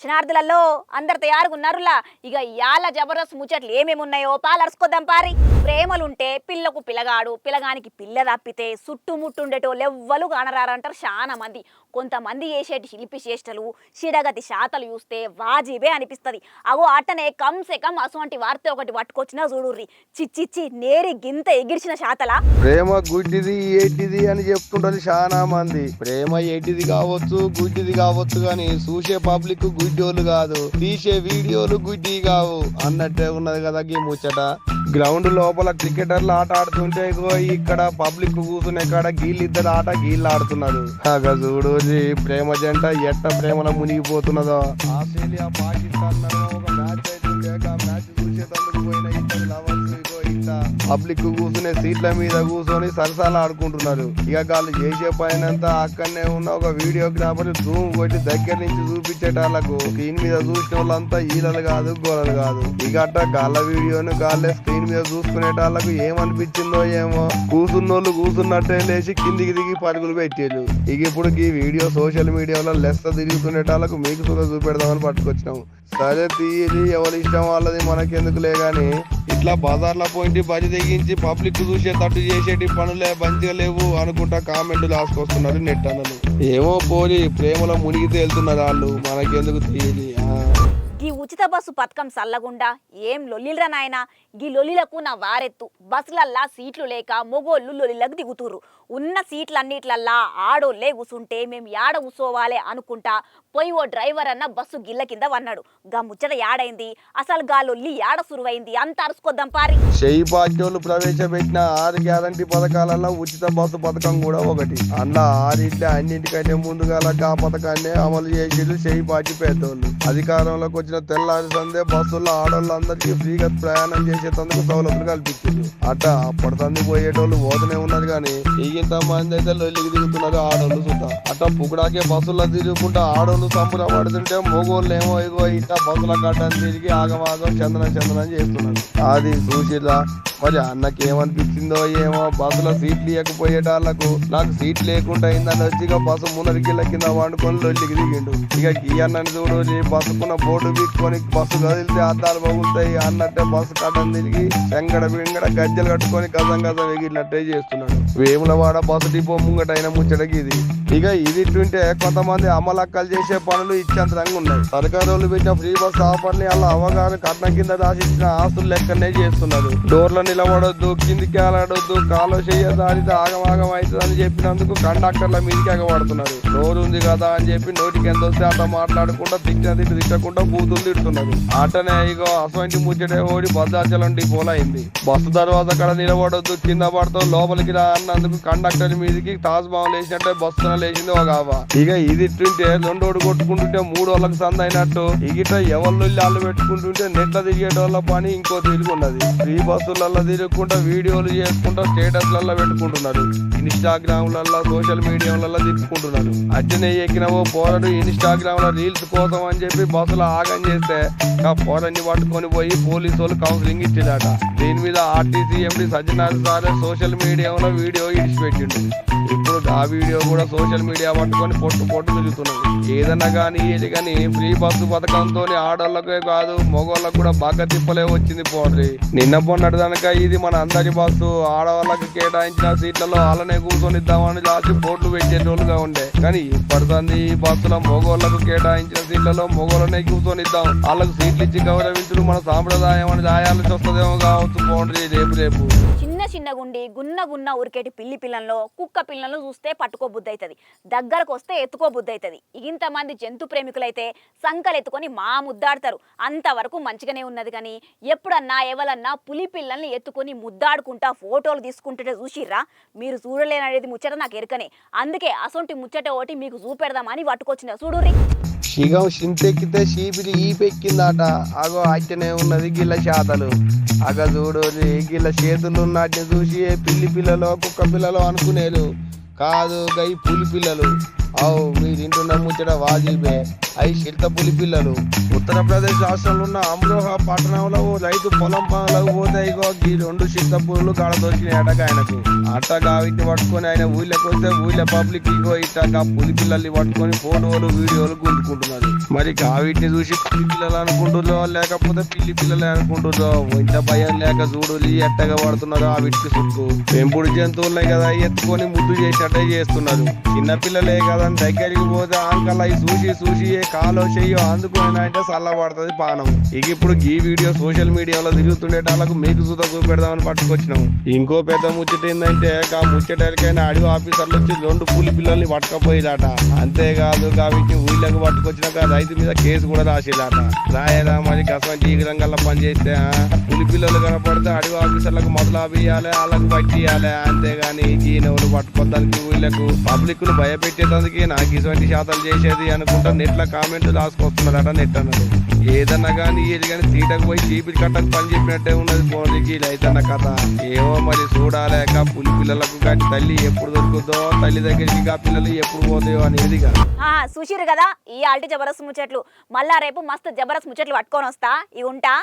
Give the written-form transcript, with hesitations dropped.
శనార్థులలో అందరు తయారుగున్నారులా. ఇక ఇయాల జబర్దస్త్ ముచ్చట్లు ఏమేమి ఉన్నాయో పాలరుచుకోద్దాం పారి. ప్రేమలుంటే పిల్లకు పిల్లగాడు, పిల్లగానికి పిల్ల తప్పితే చుట్టుముట్టుండేటోళ్ళు ఎవ్వలు కానరారంటారు చాలా మంది. కొంతమంది చేసేటి శిల్పి చేష్టలు షిడగతి శాతలు చూస్తే వాజీబే అనిపిస్తుంది. అగో అట్టనే కంసే కం అసోంటి వార్త ఒకటి పట్టుకొచ్చినా చూడుర్రి. చిచ్చిచ్చి నేరి గింత ఎగిరిచిన శాతలా. ప్రేమ గుడ్డిది ఏటిది అని చెప్తుంటారు చాలా మంది. ప్రేమ ఏటిది కావచ్చు గుడ్డిది కావచ్చు కానీ చూసే పబ్లిక్ గుడ్డోళ్ళు కాదు, తీసే వీడియోలు గుడ్డి కావు అన్నట్టే ఉన్నది కదా ఈ ముచ్చట. గ్రౌండ్ లోపల క్రికెటర్లు ఆట ఆడుతుంటే ఇక్కడ పబ్లిక్ కూర్చునే కాడ గీళ్ళిద్దరు ఆట గీళ్ళు ఆడుతున్నారు. చూడు ప్రేమ జంట ఎట్ట ప్రేమలో మునిగిపోతున్నదో. ఆస్ట్రేలియా పాకిస్తాన్ ఒక మ్యాచ్ అయితే మ్యాచ్ చూసేటందుకు పోయిన ఇద్దరు లవర్స్ పబ్లిక్ కూర్చునే సీట్ల మీద కూర్చొని సరసాలు ఆడుకుంటున్నారు. ఇక వాళ్ళు చేసే పైనంతా అక్కడనే ఉన్న ఒక వీడియోగ్రాఫర్ జూమ్ కొట్టి దగ్గర నుంచి చూపించేటాళ్లకు స్క్రీన్ మీద చూసిన వాళ్ళంతా ఈలలు కాదు గోలలు కాదు. ఇక అట్ట గాళ్ళ వీడియోను గాళ్ళే స్క్రీన్ మీద చూసుకునేటాళ్లకు ఏమనిపించిందో ఏమో, కూర్చున్నోళ్ళు కూర్చున్నట్టే లేచి కిందికి దిగి పరుగులు పెట్టేళ్ళు. ఇక ఇప్పుడు ఈ వీడియో సోషల్ మీడియాలో లెస్స తిరుగుతునేటాళ్లకు మీకు కూడా చూపెడదామని పట్టుకొచ్చినాం. సరే తీయది ఎవరి ఇష్టం వాళ్ళది మనకెందుకులే గాని ఇట్లా బజార్లో పోయింటి బరి తెగించి పబ్లిక్ చూసేటట్టు చేసేటి పనులే మంచిగా లేవు అనుకుంటా కామెంట్లు రాసుకొస్తున్నారు నెట్ అన్నలు. ఏమో పోలి ప్రేమలో మునిగి తేలుతున్నారు వాళ్ళు, మనకెందుకు తీయది. గీ ఉచిత బస్సు పథకం సల్లగుండా ఏం లొల్లిలరా నాయనా. గీ లొల్లిలకు నా వారెత్తు. బస్సులల్లా సీట్లు లేక మొగోళ్ళు లొల్లిలకు దిగుతుర్రు. ఉన్న సీట్లన్నిట్లల్లా ఆడోళ్ళే కూసుంటే మేము యాడ కూసోవాలే అనుకుంటా పోయి ఓ డ్రైవర్ అన్న బస్సు గిల్ల కింద వన్నాడు. గా ముచ్చట యాడైంది, అసలు గా లొల్లి యాడ సురువైంది అంత అరుచుకొద్దాం పారి. చెయ్యి పార్టీలు ప్రవేశపెట్టిన 6 గ్యారంటీ పథకాలలో ఉచిత బస్సు పథకం కూడా ఒకటి. అందులో 6 అన్నింటికంటే ముందుగా ఆ పథకాన్ని అమలు చేసేది చెయ్యి పార్టీ పెద్దోళ్ళు. అధికారంలోకి వచ్చిన తెల్లారి సందే బస్సుల్లో ఆడోళ్ళందరికీ ఫ్రీగా ప్రయాణం చేసేందుకు సౌలభ్యం కల్పించింది. అట్ట అప్పటి సంది పోయేటోళ్ళు పోతూనే ఉన్నారు కానీ ఇంత మంది అయితే లొల్లికి దిగుతున్నారు ఆడోళ్ళు సుతా. అట్ట పుకుడాకే బస్సుల్లో తిరుగుకుంటా ఆడోళ్ళు సంబరపడుతుంటే మొగోళ్ళు ఏమో ఇగో ఇట్లా బస్సుల గడ్డని తిరిగి ఆగమాగం చందనం చేస్తున్నారు. అది చూసిరా మరి అన్నకి ఏమనిపించిందో ఏమో. బస్సులో సీట్లు ఇవ్వకపోయేటాళ్లకు నాకు సీట్ లేకుండా అయిందని వచ్చి ఇక బస్సు ముందరికిళ్ళ కింద వండుకొని లొల్లికి దిగిండు. ఇక ఈ అన్నని చూడు బస్సుకున్న బోర్డు వీక్కొని బస్సు కదిలితే అద్దాలు పగులుతాయి అన్నట్టే బస్సు కట్టని తిరిగి వెంగడ వింగడ గజ్జలు కట్టుకొని గజం ఎగిరినట్టే చేస్తున్నాడు. వేములవాడ బస్సు డిపో ముంగటైన ముచ్చటకి ఇది. ఇక ఇది ఇట్టుంటే కొంతమంది అమలక్కలు చేసే పనులు ఇచ్చంతరంగా ఉన్నాయి. సర్కారు వాళ్ళు పెట్టిన ఫ్రీ బస్ ఆఫర్ని అలా అవగాహన కట్నం కింద రాసిచ్చిన ఆస్తులు లెక్కనే చేస్తున్నారు. డోర్లో నిలబడొద్దు, కిందికి ఆలాడొద్దు, కాలో చెయ్య దాడితే ఆగమాగం అవుతుంది అని చెప్పినందుకు కండక్టర్ల మీదకి ఎగబడుతున్నారు. నోరు ఉంది కదా అని చెప్పి నోటికి ఎంత వస్తే అంత మాట్లాడకుండా తిట్టకుండా బూతులు తిడుతున్నారు. అటనే ఇగో అసోంటి ముచ్చటే ఓడి భద్రాచలం డిపోలో అయింది. బస్సు తర్వాత అక్కడ నిలబడొద్దు, కింద పడతావు, లోపలికి రా అన్నందుకు కండక్టర్ మీదకి తాజ్ బాంబు లేచినట్టే బస్సున లేచింది ఒక ఆవ. ఇక ఇది ఇట్టుంటే రెండోడు కొట్టుకుంటుంటే 3 వాళ్ళకి సంద అయినట్టు ఇగిట ఎవళ్ళు అల్లు పెట్టుకుంటుంటే నెట్ల తిరిగేటోళ్ళ పని ఇంకో తిరుగున్నది. ఫ్రీ బస్సులలో తిరుగుకుంటా వీడియోలు చేసుకుంటా స్టేటస్లలో పెట్టుకుంటున్నారు. ఇన్స్టాగ్రామ్లలో సోషల్ మీడియాలలో తిప్పుకుంటున్నారు. అచ్చనే ఎక్కినవో పోరడు ఇన్స్టాగ్రామ్ లో రీల్స్ కోసం అని చెప్పి బస్సులో ఆగం చేస్తే ఆ పోరన్ని పట్టుకొని పోయి పోలీసు వాళ్ళు కౌన్సిలింగ్ ఇచ్చిందట. దీని మీద ఆర్టీసీ ఎండి సజ్జనాథ్ సార్ సోషల్ మీడియాలో వీడియో ఇడిచిపెట్టిండు. ఇప్పుడు ఆ వీడియో కూడా సోషల్ మీడియా పట్టుకొని పొట్టు తిరుగుతున్నది. ఏదన్నా కానీ ఏది కానీ ఫ్రీ బస్సు పథకంతో ఆడోళ్ళకే కాదు మగోళ్ళకు కూడా బాగా తిప్పలే వచ్చింది పోడ్రి. నిన్న పొన్నటి కనుక ఇది మన అందరి బస్సు, ఆడవాళ్ళకి కేటాయించిన సీట్లలో వాళ్ళనే కూర్చొని ఇద్దామని రాసి బోర్డులు పెట్టేటోళ్ళుగా ఉండే. కానీ ఇప్పటిది ఈ బస్సులో మగోళ్ళకు కేటాయించిన సీట్లలో మగోళ్ళనే కూర్చొని ఇద్దాం, వాళ్ళకు సీట్లు ఇచ్చి గౌరవించుడు మన సాంప్రదాయం అని రాయాల్సి వస్తుందేమో కావచ్చు పోండ్రి రేపు. చిన్న గుండి గున్న ఉరికేటి పిల్లి పిల్లల్లో కుక్క పిల్లలను చూస్తే పట్టుకోబుద్ధి అవుతుంది, దగ్గరకు వస్తే ఎత్తుకోబుద్ధి అవుతుంది. ఇంతమంది జంతు ప్రేమికులైతే సంకలు ఎత్తుకొని మా ముద్దాడతారు. అంతవరకు మంచిగానే ఉన్నది కానీ ఎప్పుడన్నా ఎవరన్నా పులి పిల్లల్ని ఎత్తుకొని ముద్దాడుకుంటా ఫోటోలు తీసుకుంటుంటే చూసిర్రా? మీరు చూడలేననేది ముచ్చట నాకు ఎరకనే. అందుకే అసొంటి ముచ్చట ఒకటి మీకు చూపెడదామని పట్టుకొచ్చిన చూడుర్రి. శిగం సింతెక్కితే చీపిరి ఈపెక్కిందట. అగో అట్టనే ఉన్నది గిల్ల శాతలు. అగ చూడు గిల్ల చేతులు ఉన్నట్టు చూసి పిల్లి పిల్లలు కుక్క పిల్లలు అనుకునేరు కాదు, గై పులి పిల్లలు. అవు మీరు ఇంటున్న ముచ్చట వాజీబే. అవి చిరుత పులి పిల్లలు. ఉత్తరప్రదేశ్ రాష్ట్రంలో ఉన్న అమ్రోహా పట్టణంలో రైతు పొలం పనులకు పోతే ఇగో ఈ 2 చిరుత పులులు కాడ దొరికినాయి అటక ఆయనకు. అట్టగా వీటిని పట్టుకొని ఆయన ఊళ్ళకి వస్తే ఊళ్ళో పబ్లిక్ ఇగో ఇట్టగా పులి పిల్లల్ని పట్టుకొని ఫోటోలు వీడియోలు గుంజుకుంటున్నారు. మరి వీటిని చూసి పిల్లి పిల్లలు అనుకుంటుర్రో లేకపోతే పిల్లి పిల్లలే అనుకుంటుర్రో ఇంత భయం లేక చూడులి ఎట్టగా పడుతున్నారో ఆ వీటికి చుట్టూ పెంపుడు జంతువులున్నాయి కదా ఎత్తుకొని ముద్దు చేసినట్టే చేస్తున్నారు. చిన్న పిల్లలే కదా అని దగ్గరికి పోతే ఆంకల్ అవి చూసి చూసి ఏ కాలో చెయ్యో అందుకుని అంటే చల్లబడుతుంది పానం. ఇక ఇప్పుడు ఈ వీడియో సోషల్ మీడియాలో తిరుగుతుండేటాలకు మీకు సుత చూపెడదామని పట్టుకొచ్చినాం. ఇంకో పెద్ద ముచ్చట ఏంటంటే ఆ ముచ్చటకైనా అడవి ఆఫీసర్లు వచ్చి 2 పులి పిల్లల్ని పట్టుకపోయిలాట. అంతేకాదు వీటిని ఊళ్ళకు పట్టుకొచ్చినాక రైతు మీద కేసు కూడా రాసేలాట. రాయరా మరి గసంటి ఈ రంగంలో పనిచేస్తే పులి పిల్లలు కనపడితే అడవి ఆఫీసర్లకు మొదలాపియాలి వాళ్ళకు పట్టియాలి. అంతేగాని ఈ నవ్వులు పట్టుకోవడానికి ఊళ్ళకు పబ్లిక్ ను భయపెట్టేందుకు నాకు ఇటువంటి శాతాలు చేసేది అనుకుంటా నెట్ల కామెంట్లు రాసుకొస్తున్నారట నెట్ అన్నది. ఏదన్నా కానీ ఏది కానీ సీటకు పోయి చీపిరి కట్టకు పని చెప్పినట్టే ఉన్నది పోనీకి రైతన్న కథ. ఏమో మరి చూడాలేక పులి పిల్లలకు కానీ తల్లి ఎప్పుడు దొరుకుతుందో తల్లి దగ్గరికి పిల్లలు ఎప్పుడు పోతాయో అనేదిగా. చూసిరు కదా ఈ ఆల్టీ జబరదస్త్ ముచ్చట్లు. మళ్ళా రేపు మస్తు జబరదస్త్ ముచ్చట్లు పట్టుకొని వస్తా. ఇవి ఉంటా.